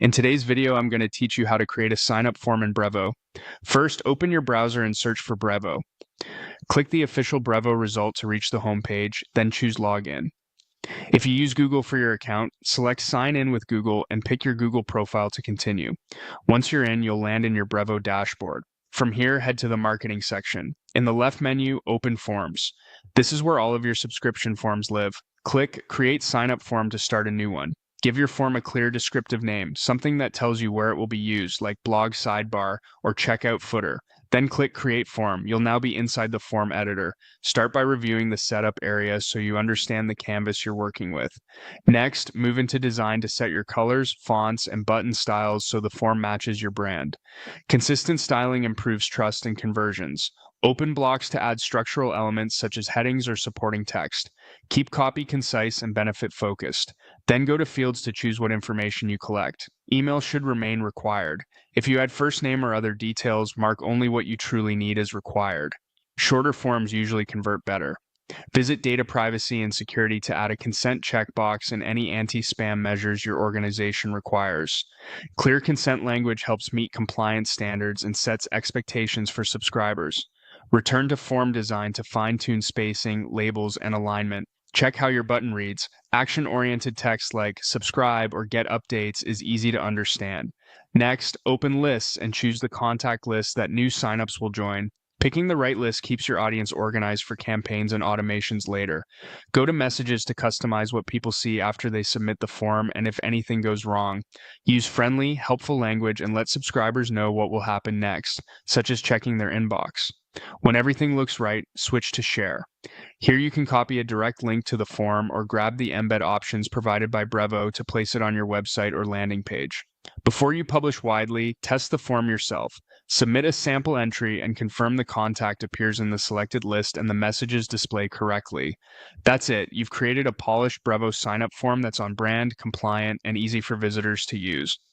In today's video, I'm going to teach you how to create a sign-up form in Brevo. First, open your browser and search for Brevo. Click the official Brevo result to reach the home page, then choose Login. If you use Google for your account, select Sign in with Google and pick your Google profile to continue. Once you're in, you'll land in your Brevo dashboard. From here, head to the Marketing section. In the left menu, open Forms. This is where all of your subscription forms live. Click Create Sign-up Form to start a new one. Give your form a clear descriptive name, something that tells you where it will be used, like blog sidebar or checkout footer. Then click Create Form. You'll now be inside the form editor. Start by reviewing the setup area so you understand the canvas you're working with. Next, move into Design to set your colors, fonts, and button styles so the form matches your brand. Consistent styling improves trust and conversions. Open blocks to add structural elements such as headings or supporting text. Keep copy concise and benefit focused. Then go to Fields to choose what information you collect. Email should remain required. If you add first name or other details, mark only what you truly need as required. Shorter forms usually convert better. Visit Data Privacy and Security to add a consent checkbox and any anti-spam measures your organization requires. Clear consent language helps meet compliance standards and sets expectations for subscribers. Return to form design to fine-tune spacing, labels, and alignment. Check how your button reads. Action-oriented text like subscribe or get updates is easy to understand. Next, open lists and choose the contact list that new signups will join. Picking the right list keeps your audience organized for campaigns and automations later. Go to Messages to customize what people see after they submit the form and if anything goes wrong. Use friendly, helpful language and let subscribers know what will happen next, such as checking their inbox. When everything looks right, switch to Share. Here you can copy a direct link to the form or grab the embed options provided by Brevo to place it on your website or landing page. Before you publish widely, test the form yourself. Submit a sample entry and confirm the contact appears in the selected list and the messages display correctly. That's it. You've created a polished Brevo sign-up form that's on brand, compliant, and easy for visitors to use.